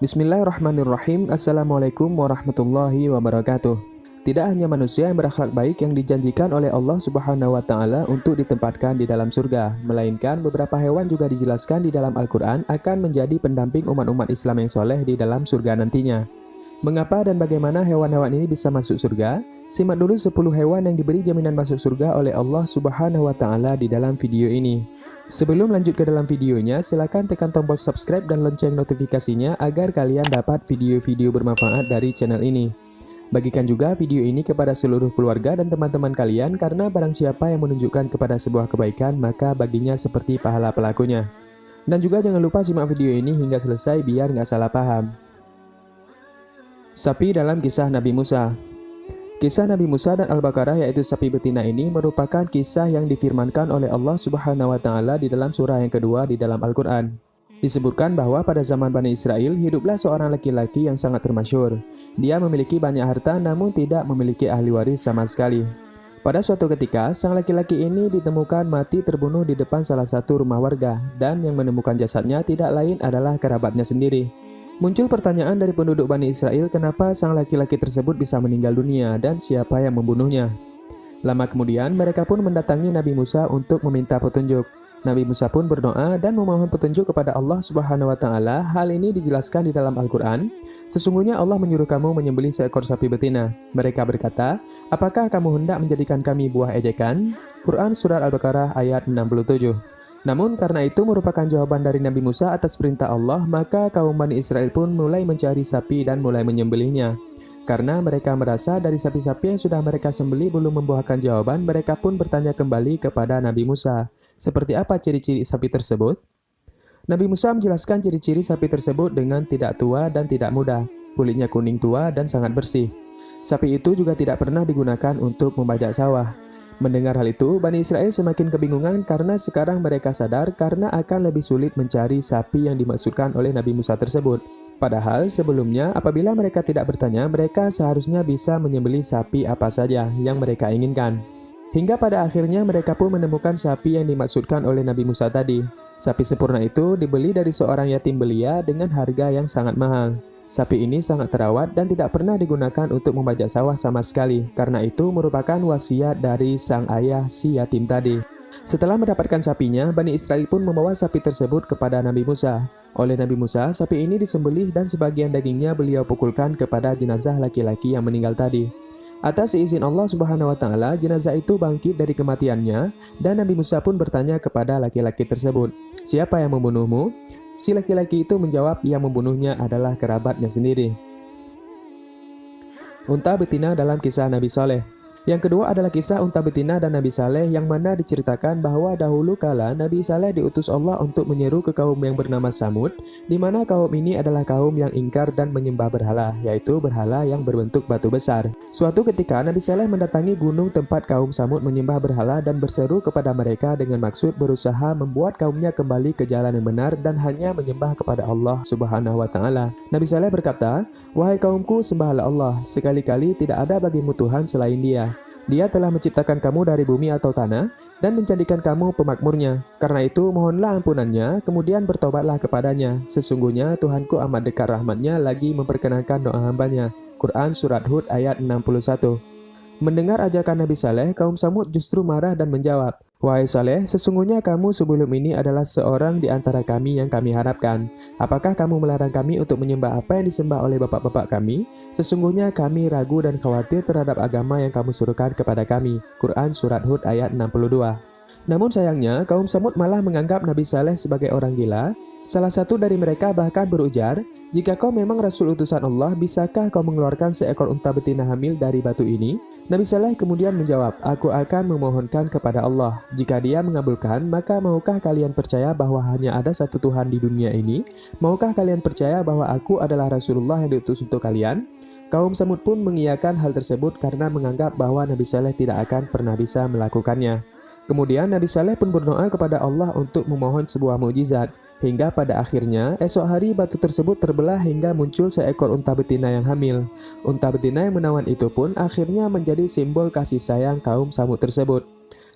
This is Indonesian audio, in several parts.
Bismillahirrahmanirrahim. Assalamualaikum warahmatullahi wabarakatuh. Tidak hanya manusia yang berakhlak baik yang dijanjikan oleh Allah Subhanahu wa Ta'ala untuk ditempatkan di dalam surga, melainkan beberapa hewan juga dijelaskan di dalam Al-Quran akan menjadi pendamping umat-umat Islam yang soleh di dalam surga nantinya. Mengapa dan bagaimana hewan-hewan ini bisa masuk surga? Simak dulu 10 hewan yang diberi jaminan masuk surga oleh Allah Subhanahu wa Ta'ala di dalam video ini. Sebelum lanjut ke dalam videonya, silakan tekan tombol subscribe dan lonceng notifikasinya agar kalian dapat video-video bermanfaat dari channel ini. Bagikan juga video ini kepada seluruh keluarga dan teman-teman kalian karena barang siapa yang menunjukkan kepada sebuah kebaikan, maka baginya seperti pahala pelakunya. Dan juga jangan lupa simak video ini hingga selesai biar nggak salah paham. Sapi dalam kisah Nabi Musa. Kisah Nabi Musa dan Al-Baqarah yaitu sapi betina ini merupakan kisah yang difirmankan oleh Allah Subhanahu wa Ta'ala di dalam surah yang kedua di dalam Al-Quran. Disebutkan bahwa pada zaman Bani Israel hiduplah seorang laki-laki yang sangat termasyhur. Dia memiliki banyak harta namun tidak memiliki ahli waris sama sekali. Pada suatu ketika, sang laki-laki ini ditemukan mati terbunuh di depan salah satu rumah warga dan yang menemukan jasadnya tidak lain adalah kerabatnya sendiri. Muncul pertanyaan dari penduduk Bani Israel kenapa sang laki-laki tersebut bisa meninggal dunia dan siapa yang membunuhnya. Lama kemudian mereka pun mendatangi Nabi Musa untuk meminta petunjuk. Nabi Musa pun berdoa dan memohon petunjuk kepada Allah Subhanahu wa Ta'ala. Hal ini dijelaskan di dalam Al-Quran. Sesungguhnya Allah menyuruh kamu menyembelih seekor sapi betina. Mereka berkata, apakah kamu hendak menjadikan kami buah ejekan? Quran Surat Al-Baqarah ayat 67. Namun karena itu merupakan jawaban dari Nabi Musa atas perintah Allah, maka kaum Bani Israel pun mulai mencari sapi dan mulai menyembelihnya. Karena mereka merasa dari sapi-sapi yang sudah mereka sembelih belum membuahkan jawaban, mereka pun bertanya kembali kepada Nabi Musa. Seperti apa ciri-ciri sapi tersebut? Nabi Musa menjelaskan ciri-ciri sapi tersebut dengan tidak tua dan tidak muda, kulitnya kuning tua dan sangat bersih. Sapi itu juga tidak pernah digunakan untuk membajak sawah. Mendengar hal itu, Bani Israel semakin kebingungan karena sekarang mereka sadar karena akan lebih sulit mencari sapi yang dimaksudkan oleh Nabi Musa tersebut. Padahal sebelumnya apabila mereka tidak bertanya, mereka seharusnya bisa menyembelih sapi apa saja yang mereka inginkan. Hingga pada akhirnya mereka pun menemukan sapi yang dimaksudkan oleh Nabi Musa tadi. Sapi sempurna itu dibeli dari seorang yatim belia dengan harga yang sangat mahal. Sapi ini sangat terawat dan tidak pernah digunakan untuk membajak sawah sama sekali. Karena itu merupakan wasiat dari sang ayah si yatim tadi. Setelah mendapatkan sapinya, Bani Israel pun membawa sapi tersebut kepada Nabi Musa. Oleh Nabi Musa, sapi ini disembelih dan sebagian dagingnya beliau pukulkan kepada jenazah laki-laki yang meninggal tadi. Atas izin Allah Subhanahu wa Ta'ala, jenazah itu bangkit dari kematiannya dan Nabi Musa pun bertanya kepada laki-laki tersebut, siapa yang membunuhmu? Si laki-laki itu menjawab yang membunuhnya adalah kerabatnya sendiri. Unta betina dalam kisah Nabi Saleh. Yang kedua adalah kisah unta betina dan Nabi Saleh yang mana diceritakan bahwa dahulu kala Nabi Saleh diutus Allah untuk menyeru ke kaum yang bernama Samud, di mana kaum ini adalah kaum yang ingkar dan menyembah berhala, yaitu berhala yang berbentuk batu besar. Suatu ketika Nabi Saleh mendatangi gunung tempat kaum Samud menyembah berhala dan berseru kepada mereka dengan maksud berusaha membuat kaumnya kembali ke jalan yang benar dan hanya menyembah kepada Allah Subhanahu wa Ta'ala. Nabi Saleh berkata, wahai kaumku, sembahlah Allah, sekali-kali tidak ada bagimu Tuhan selain Dia. Dia telah menciptakan kamu dari bumi atau tanah dan menjadikan kamu pemakmurnya. Karena itu mohonlah ampunannya, kemudian bertobatlah kepadanya. Sesungguhnya Tuhanku amat dekat rahmatnya lagi memperkenankan doa hambanya. Quran Surat Hud ayat 61. Mendengar ajakan Nabi Saleh, kaum Samud justru marah dan menjawab, wahai Saleh, sesungguhnya kamu sebelum ini adalah seorang di antara kami yang kami harapkan. Apakah kamu melarang kami untuk menyembah apa yang disembah oleh bapak-bapak kami? Sesungguhnya kami ragu dan khawatir terhadap agama yang kamu suruhkan kepada kami. Quran Surat Hud ayat 62. Namun sayangnya, kaum Samud malah menganggap Nabi Saleh sebagai orang gila. Salah satu dari mereka bahkan berujar, jika kau memang Rasul utusan Allah, bisakah kau mengeluarkan seekor unta betina hamil dari batu ini? Nabi Saleh kemudian menjawab, aku akan memohonkan kepada Allah. Jika Dia mengabulkan, maka maukah kalian percaya bahwa hanya ada satu Tuhan di dunia ini? Maukah kalian percaya bahwa aku adalah Rasulullah yang diutus untuk kalian? Kaum Samud pun mengiyakan hal tersebut karena menganggap bahwa Nabi Saleh tidak akan pernah bisa melakukannya. Kemudian Nabi Saleh pun berdoa kepada Allah untuk memohon sebuah mukjizat. Hingga pada akhirnya, esok hari batu tersebut terbelah hingga muncul seekor unta betina yang hamil. Unta betina yang menawan itu pun akhirnya menjadi simbol kasih sayang kaum Samud tersebut.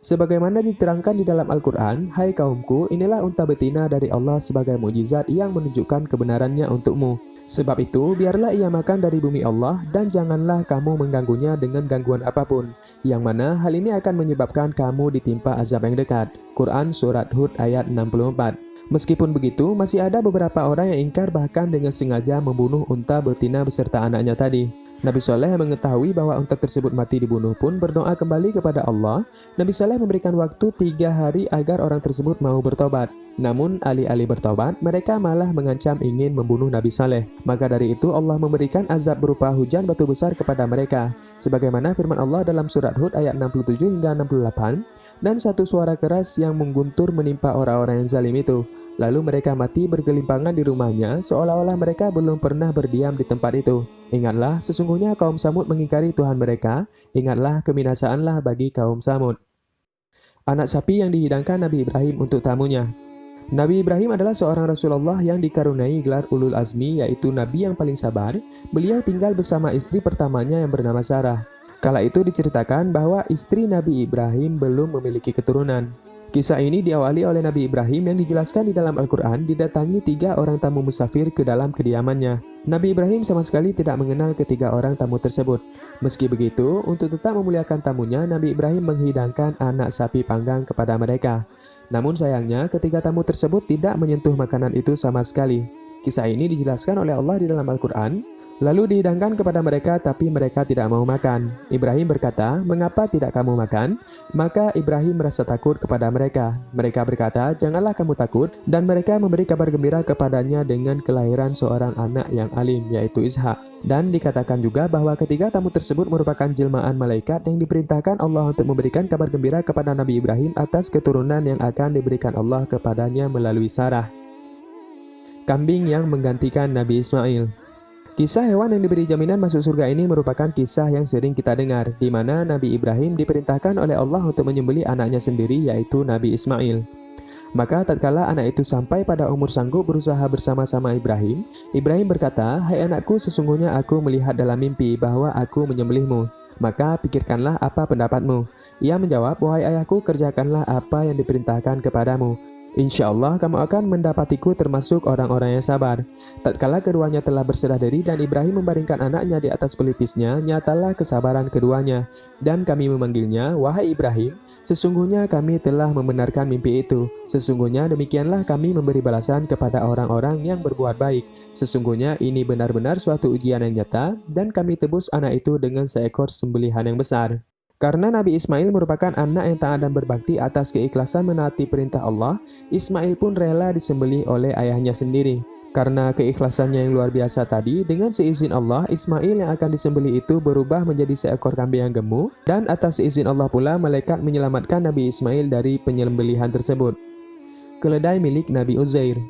Sebagaimana diterangkan di dalam Al-Quran, hai kaumku, inilah unta betina dari Allah sebagai mukjizat yang menunjukkan kebenarannya untukmu. Sebab itu, biarlah ia makan dari bumi Allah dan janganlah kamu mengganggunya dengan gangguan apapun, yang mana hal ini akan menyebabkan kamu ditimpa azab yang dekat. Quran Surat Hud ayat 64. Meskipun begitu, masih ada beberapa orang yang ingkar bahkan dengan sengaja membunuh unta betina beserta anaknya tadi. Nabi Saleh yang mengetahui bahwa unta tersebut mati dibunuh pun berdoa kembali kepada Allah. Nabi Saleh memberikan waktu 3 hari agar orang tersebut mau bertobat. Namun alih-alih bertobat, mereka malah mengancam ingin membunuh Nabi Saleh. Maka dari itu Allah memberikan azab berupa hujan batu besar kepada mereka. Sebagaimana firman Allah dalam surat Hud ayat 67 hingga 68. Dan satu suara keras yang mengguntur menimpa orang-orang yang zalim itu. Lalu mereka mati bergelimpangan di rumahnya, seolah-olah mereka belum pernah berdiam di tempat itu. Ingatlah, sesungguhnya kaum Samud mengingkari Tuhan mereka. Ingatlah, kebinasaanlah bagi kaum Samud. Anak sapi yang dihidangkan Nabi Ibrahim untuk tamunya. Nabi Ibrahim adalah seorang Rasulullah yang dikaruniai gelar Ulul Azmi, yaitu Nabi yang paling sabar. Beliau tinggal bersama istri pertamanya yang bernama Sarah. Kala itu diceritakan bahwa istri Nabi Ibrahim belum memiliki keturunan. Kisah ini diawali oleh Nabi Ibrahim yang dijelaskan di dalam Al-Quran didatangi 3 orang tamu musafir ke dalam kediamannya. Nabi Ibrahim sama sekali tidak mengenal ketiga orang tamu tersebut. Meski begitu, untuk tetap memuliakan tamunya, Nabi Ibrahim menghidangkan anak sapi panggang kepada mereka. Namun sayangnya, ketiga tamu tersebut tidak menyentuh makanan itu sama sekali. Kisah ini dijelaskan oleh Allah di dalam Al-Quran. Lalu dihidangkan kepada mereka, tapi mereka tidak mau makan. Ibrahim berkata, "Mengapa tidak kamu makan?" Maka Ibrahim merasa takut kepada mereka. Mereka berkata, "Janganlah kamu takut." Dan mereka memberi kabar gembira kepadanya dengan kelahiran seorang anak yang alim, yaitu Ishak. Dan dikatakan juga bahwa ketiga tamu tersebut merupakan jelmaan malaikat yang diperintahkan Allah untuk memberikan kabar gembira kepada Nabi Ibrahim atas keturunan yang akan diberikan Allah kepadanya melalui Sarah. Kambing yang menggantikan Nabi Ismail. Kisah hewan yang diberi jaminan masuk surga ini merupakan kisah yang sering kita dengar, di mana Nabi Ibrahim diperintahkan oleh Allah untuk menyembelih anaknya sendiri, yaitu Nabi Ismail. Maka tatkala anak itu sampai pada umur sanggup berusaha bersama-sama Ibrahim, Ibrahim berkata, "Hai anakku, sesungguhnya aku melihat dalam mimpi bahwa aku menyembelihmu. Maka pikirkanlah apa pendapatmu." Ia menjawab, "Wahai ayahku, kerjakanlah apa yang diperintahkan kepadamu. Insya Allah kamu akan mendapatiku termasuk orang-orang yang sabar." Tatkala keduanya telah berserah diri dan Ibrahim membaringkan anaknya di atas pelipisnya, nyatalah kesabaran keduanya. Dan kami memanggilnya, "Wahai Ibrahim, sesungguhnya kami telah membenarkan mimpi itu. Sesungguhnya demikianlah kami memberi balasan kepada orang-orang yang berbuat baik. Sesungguhnya ini benar-benar suatu ujian yang nyata, dan kami tebus anak itu dengan seekor sembelihan yang besar." Karena Nabi Ismail merupakan anak yang taat dan berbakti atas keikhlasan menaati perintah Allah, Ismail pun rela disembelih oleh ayahnya sendiri. Karena keikhlasannya yang luar biasa tadi, dengan seizin Allah, Ismail yang akan disembelih itu berubah menjadi seekor kambing yang gemuk, dan atas seizin Allah pula, malaikat menyelamatkan Nabi Ismail dari penyembelihan tersebut. Keledai milik Nabi Uzair.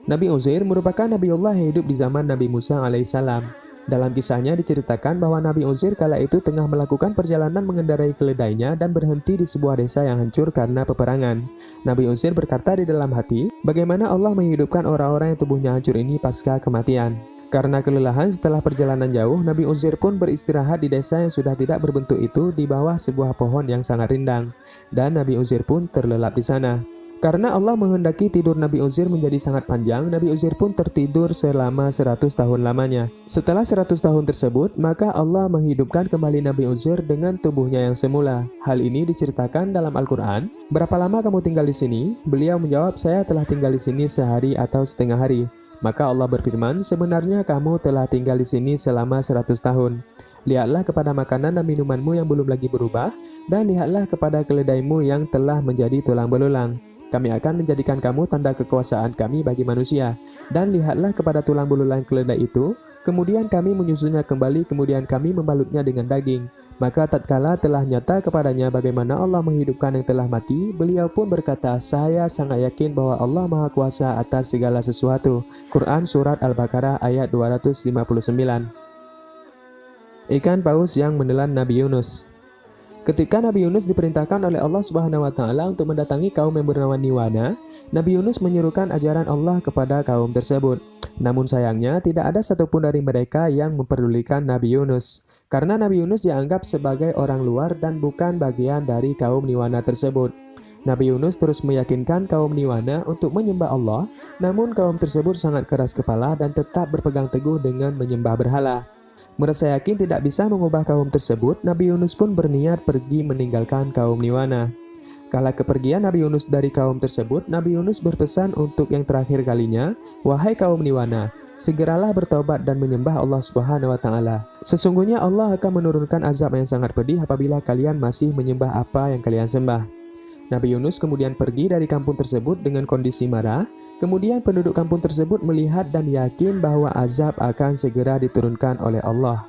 Nabi Uzair merupakan Nabiullah yang hidup di zaman Nabi Musa alaihissalam. Dalam kisahnya diceritakan bahwa Nabi Uzair kala itu tengah melakukan perjalanan mengendarai keledainya dan berhenti di sebuah desa yang hancur karena peperangan. Nabi Uzair berkata di dalam hati, bagaimana Allah menghidupkan orang-orang yang tubuhnya hancur ini pasca kematian. Karena kelelahan setelah perjalanan jauh, Nabi Uzair pun beristirahat di desa yang sudah tidak berbentuk itu di bawah sebuah pohon yang sangat rindang. Dan Nabi Uzair pun terlelap di sana. Karena Allah menghendaki tidur Nabi Uzair menjadi sangat panjang, Nabi Uzair pun tertidur selama 100 tahun lamanya. Setelah 100 tahun tersebut, maka Allah menghidupkan kembali Nabi Uzair dengan tubuhnya yang semula. Hal ini diceritakan dalam Al-Quran. "Berapa lama kamu tinggal di sini?" Beliau menjawab, "Saya telah tinggal di sini sehari atau setengah hari." Maka Allah berfirman, "Sebenarnya kamu telah tinggal di sini selama 100 tahun. Lihatlah kepada makanan dan minumanmu yang belum lagi berubah, dan lihatlah kepada keledaimu yang telah menjadi tulang belulang. Kami akan menjadikan kamu tanda kekuasaan kami bagi manusia. Dan lihatlah kepada tulang belulang keledai itu, kemudian kami menyusunnya kembali, kemudian kami membalutnya dengan daging." Maka tatkala telah nyata kepadanya bagaimana Allah menghidupkan yang telah mati, beliau pun berkata, "Saya sangat yakin bahwa Allah Maha Kuasa atas segala sesuatu." Quran Surat Al-Baqarah ayat 259. Ikan paus yang menelan Nabi Yunus. Ketika Nabi Yunus diperintahkan oleh Allah Subhanahu wa Ta'ala untuk mendatangi kaum yang bernama Niwana, Nabi Yunus menyerukan ajaran Allah kepada kaum tersebut. Namun sayangnya, tidak ada satupun dari mereka yang memperdulikan Nabi Yunus. Karena Nabi Yunus dianggap sebagai orang luar dan bukan bagian dari kaum Niwana tersebut. Nabi Yunus terus meyakinkan kaum Niwana untuk menyembah Allah, namun kaum tersebut sangat keras kepala dan tetap berpegang teguh dengan menyembah berhala. Merasa yakin tidak bisa mengubah kaum tersebut, Nabi Yunus pun berniat pergi meninggalkan kaum Niwana. Kala kepergian Nabi Yunus dari kaum tersebut, Nabi Yunus berpesan untuk yang terakhir kalinya, "Wahai kaum Niwana, segeralah bertaubat dan menyembah Allah Subhanahu wa Ta'ala. Sesungguhnya Allah akan menurunkan azab yang sangat pedih apabila kalian masih menyembah apa yang kalian sembah." Nabi Yunus kemudian pergi dari kampung tersebut dengan kondisi marah. Kemudian penduduk kampung tersebut melihat dan yakin bahwa azab akan segera diturunkan oleh Allah.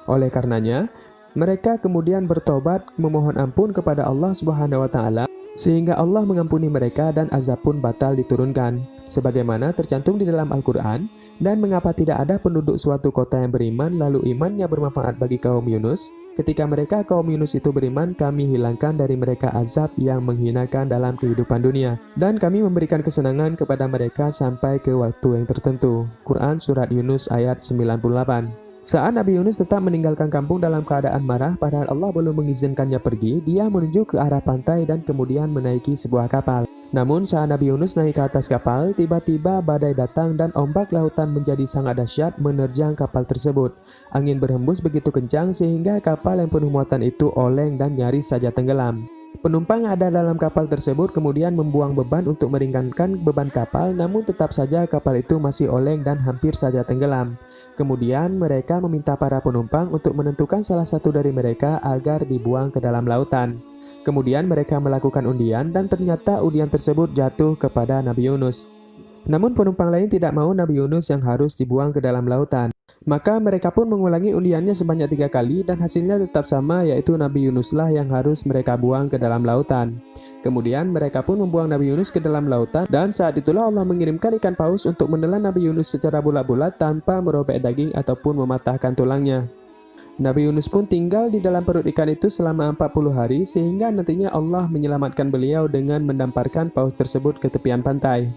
Oleh karenanya, mereka kemudian bertobat memohon ampun kepada Allah Subhanahu wa Ta'ala, sehingga Allah mengampuni mereka dan azab pun batal diturunkan, sebagaimana tercantum di dalam Al-Quran. Dan mengapa tidak ada penduduk suatu kota yang beriman lalu imannya bermanfaat bagi kaum Yunus? Ketika mereka kaum Yunus itu beriman, kami hilangkan dari mereka azab yang menghinakan dalam kehidupan dunia, dan kami memberikan kesenangan kepada mereka sampai ke waktu yang tertentu. Quran Surat Yunus ayat 98. Saat Nabi Yunus tetap meninggalkan kampung dalam keadaan marah, padahal Allah belum mengizinkannya pergi, dia menuju ke arah pantai dan kemudian menaiki sebuah kapal. Namun saat Nabi Yunus naik ke atas kapal, tiba-tiba badai datang dan ombak lautan menjadi sangat dahsyat menerjang kapal tersebut. Angin berhembus begitu kencang sehingga kapal yang penuh muatan itu oleng dan nyaris saja tenggelam. Penumpang yang ada dalam kapal tersebut kemudian membuang beban untuk meringankan beban kapal, namun tetap saja kapal itu masih oleng dan hampir saja tenggelam. Kemudian mereka meminta para penumpang untuk menentukan salah satu dari mereka agar dibuang ke dalam lautan. Kemudian mereka melakukan undian dan ternyata undian tersebut jatuh kepada Nabi Yunus. Namun penumpang lain tidak mau Nabi Yunus yang harus dibuang ke dalam lautan. Maka mereka pun mengulangi undiannya sebanyak 3 kali dan hasilnya tetap sama, yaitu Nabi Yunuslah yang harus mereka buang ke dalam lautan. Kemudian mereka pun membuang Nabi Yunus ke dalam lautan, dan saat itulah Allah mengirimkan ikan paus untuk menelan Nabi Yunus secara bulat-bulat tanpa merobek daging ataupun mematahkan tulangnya. Nabi Yunus pun tinggal di dalam perut ikan itu selama 40 hari sehingga nantinya Allah menyelamatkan beliau dengan mendamparkan paus tersebut ke tepian pantai.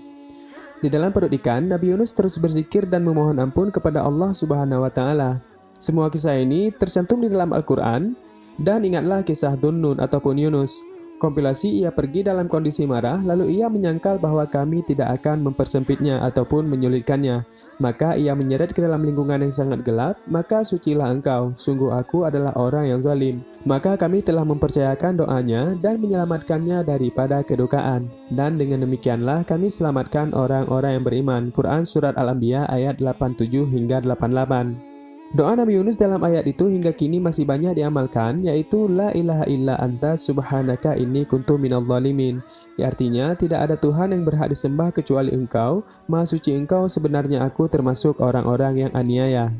Di dalam perut ikan, Nabi Yunus terus berzikir dan memohon ampun kepada Allah Subhanahu wa Ta'ala. Semua kisah ini tercantum di dalam Al-Quran, dan ingatlah kisah Dhunnun ataupun Yunus. Kompilasi ia pergi dalam kondisi marah, lalu ia menyangkal bahwa kami tidak akan mempersempitnya ataupun menyulitkannya. Maka ia menyeret ke dalam lingkungan yang sangat gelap, maka sucilah engkau, sungguh aku adalah orang yang zalim. Maka kami telah mempercayakan doanya dan menyelamatkannya daripada kedukaan. Dan dengan demikianlah kami selamatkan orang-orang yang beriman. Quran Surat Al-Anbiya ayat 87 hingga 88. Doa Nabi Yunus dalam ayat itu hingga kini masih banyak diamalkan, yaitu La ilaha illa anta subhanaka inni kuntu minal zalimin. Artinya, tidak ada Tuhan yang berhak disembah kecuali Engkau, Maha Suci Engkau, sebenarnya aku termasuk orang-orang yang aniaya.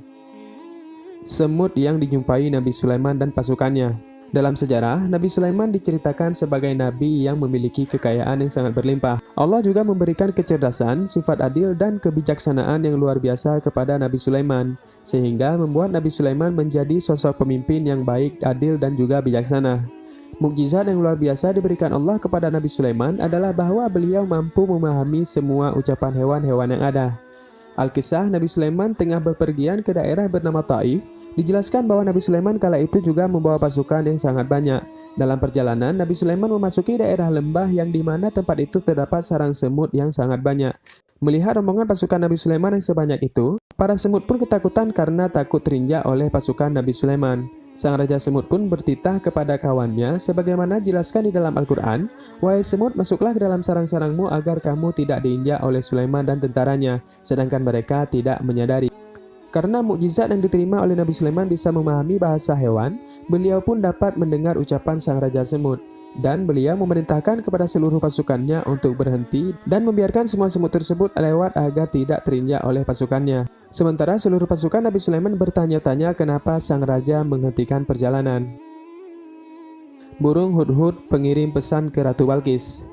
Semut yang dijumpai Nabi Sulaiman dan pasukannya. Dalam sejarah, Nabi Sulaiman diceritakan sebagai nabi yang memiliki kekayaan yang sangat berlimpah. Allah juga memberikan kecerdasan, sifat adil, dan kebijaksanaan yang luar biasa kepada Nabi Sulaiman, sehingga membuat Nabi Sulaiman menjadi sosok pemimpin yang baik, adil, dan juga bijaksana. Mukjizat yang luar biasa diberikan Allah kepada Nabi Sulaiman adalah bahwa beliau mampu memahami semua ucapan hewan-hewan yang ada. Al-Kisah Nabi Sulaiman tengah bepergian ke daerah bernama Taif. Dijelaskan bahwa Nabi Sulaiman kala itu juga membawa pasukan yang sangat banyak. Dalam perjalanan, Nabi Sulaiman memasuki daerah lembah yang di mana tempat itu terdapat sarang semut yang sangat banyak. Melihat rombongan pasukan Nabi Sulaiman yang sebanyak itu, para semut pun ketakutan karena takut terinjak oleh pasukan Nabi Sulaiman. Sang Raja Semut pun bertitah kepada kawannya, sebagaimana dijelaskan di dalam Al-Quran, "Wahai semut, masuklah ke dalam sarang-sarangmu agar kamu tidak diinjak oleh Sulaiman dan tentaranya," sedangkan mereka tidak menyadari. Karena mukjizat yang diterima oleh Nabi Sulaiman bisa memahami bahasa hewan, beliau pun dapat mendengar ucapan sang Raja Semut. Dan beliau memerintahkan kepada seluruh pasukannya untuk berhenti dan membiarkan semua semut tersebut lewat agar tidak terinjak oleh pasukannya. Sementara seluruh pasukan Nabi Sulaiman bertanya-tanya kenapa sang Raja menghentikan perjalanan. Burung Hudhud pengirim pesan ke Ratu Balqis.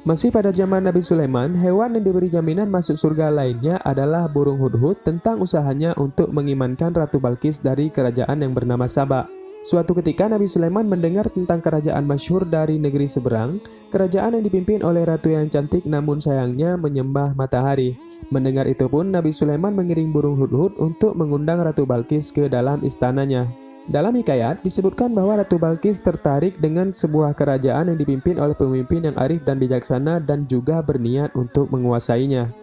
Masih pada zaman Nabi Sulaiman, hewan yang diberi jaminan masuk surga lainnya adalah burung hudhud tentang usahanya untuk mengimankan Ratu Balqis dari kerajaan yang bernama Saba. Suatu ketika Nabi Sulaiman mendengar tentang kerajaan masyhur dari negeri seberang, kerajaan yang dipimpin oleh ratu yang cantik namun sayangnya menyembah matahari. Mendengar itu pun Nabi Sulaiman mengirim burung hudhud untuk mengundang Ratu Balqis ke dalam istananya. Dalam hikayat, disebutkan bahwa Ratu Balkis tertarik dengan sebuah kerajaan yang dipimpin oleh pemimpin yang arif dan bijaksana dan juga berniat untuk menguasainya.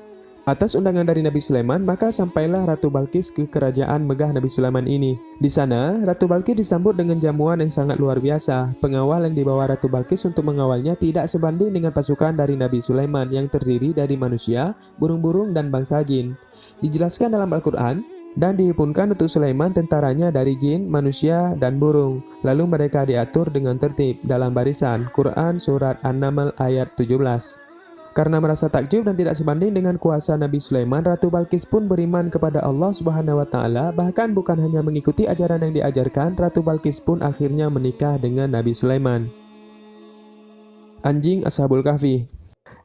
Atas undangan dari Nabi Sulaiman, maka sampailah Ratu Balkis ke kerajaan megah Nabi Sulaiman ini. Di sana, Ratu Balkis disambut dengan jamuan yang sangat luar biasa. Pengawal yang dibawa Ratu Balkis untuk mengawalnya tidak sebanding dengan pasukan dari Nabi Sulaiman yang terdiri dari manusia, burung-burung, dan bangsa jin. Dijelaskan dalam Al-Quran, dan dihimpunkan untuk Sulaiman tentaranya dari jin, manusia, dan burung. Lalu mereka diatur dengan tertib dalam barisan. Quran Surat An-Naml ayat 17. Karena merasa takjub dan tidak sebanding dengan kuasa Nabi Sulaiman, Ratu Balkis pun beriman kepada Allah Subhanahu wa Ta'ala. Bahkan bukan hanya mengikuti ajaran yang diajarkan, Ratu Balkis pun akhirnya menikah dengan Nabi Sulaiman. Anjing Ashabul Kahfi.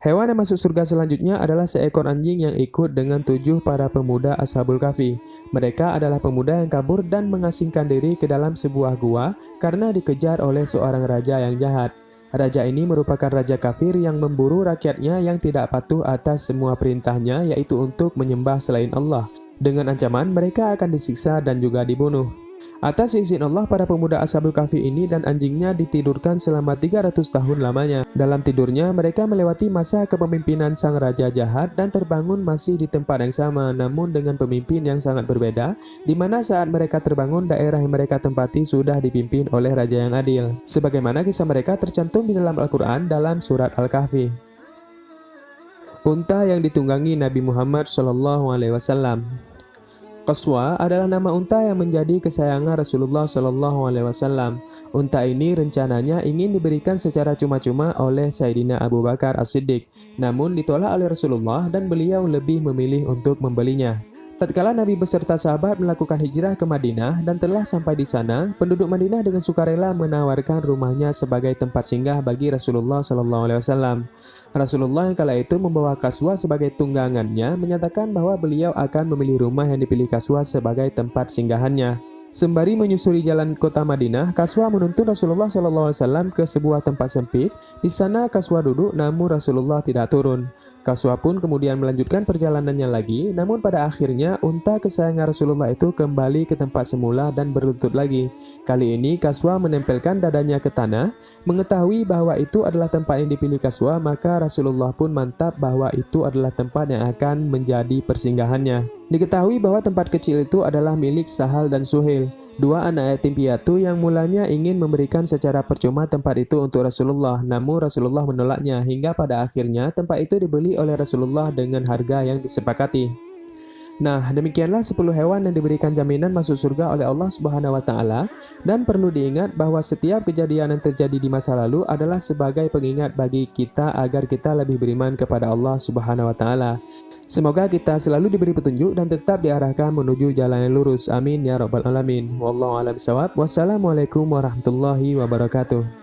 Hewan yang masuk surga selanjutnya adalah seekor anjing yang ikut dengan 7 para pemuda Ashabul Kahfi. Mereka adalah pemuda yang kabur dan mengasingkan diri ke dalam sebuah gua karena dikejar oleh seorang raja yang jahat. Raja ini merupakan raja kafir yang memburu rakyatnya yang tidak patuh atas semua perintahnya, yaitu untuk menyembah selain Allah. Dengan ancaman, mereka akan disiksa dan juga dibunuh. Atas izin Allah, para pemuda Ashabul Kahfi ini dan anjingnya ditidurkan selama 300 tahun lamanya. Dalam tidurnya, mereka melewati masa kepemimpinan sang raja jahat dan terbangun masih di tempat yang sama, namun dengan pemimpin yang sangat berbeda, di mana saat mereka terbangun, daerah yang mereka tempati sudah dipimpin oleh raja yang adil. Sebagaimana kisah mereka tercantum di dalam Al-Quran dalam surat Al-Kahfi. Unta yang ditunggangi Nabi Muhammad SAW. Qaswa adalah nama unta yang menjadi kesayangan Rasulullah SAW. Unta ini rencananya ingin diberikan secara cuma-cuma oleh Sayyidina Abu Bakar As-Siddiq, namun ditolak oleh Rasulullah dan beliau lebih memilih untuk membelinya. Tatkala Nabi beserta sahabat melakukan hijrah ke Madinah dan telah sampai di sana, penduduk Madinah dengan sukarela menawarkan rumahnya sebagai tempat singgah bagi Rasulullah SAW. Rasulullah yang kala itu membawa Qaswa sebagai tunggangannya menyatakan bahwa beliau akan memilih rumah yang dipilih Qaswa sebagai tempat singgahannya. Sembari menyusuri jalan kota Madinah, Qaswa menuntun Rasulullah SAW ke sebuah tempat sempit. Di sana Qaswa duduk, namun Rasulullah tidak turun. Qaswa pun kemudian melanjutkan perjalanannya lagi, namun pada akhirnya unta kesayangan Rasulullah itu kembali ke tempat semula dan berlutut lagi. Kali ini Qaswa menempelkan dadanya ke tanah. Mengetahui bahwa itu adalah tempat yang dipilih Qaswa, maka Rasulullah pun mantap bahwa itu adalah tempat yang akan menjadi persinggahannya. Diketahui bahwa tempat kecil itu adalah milik Sahal dan Suhail, dua anak yatim piatu yang mulanya ingin memberikan secara percuma tempat itu untuk Rasulullah, namun Rasulullah menolaknya hingga pada akhirnya tempat itu dibeli oleh Rasulullah dengan harga yang disepakati. Nah, demikianlah 10 hewan yang diberikan jaminan masuk surga oleh Allah Subhanahu wa Ta'ala, dan perlu diingat bahwa setiap kejadian yang terjadi di masa lalu adalah sebagai pengingat bagi kita agar kita lebih beriman kepada Allah Subhanahu wa Ta'ala. Semoga kita selalu diberi petunjuk dan tetap diarahkan menuju jalan yang lurus. Amin ya rabbal alamin. Wallahu a'lam bishawab. Wassalamualaikum warahmatullahi wabarakatuh.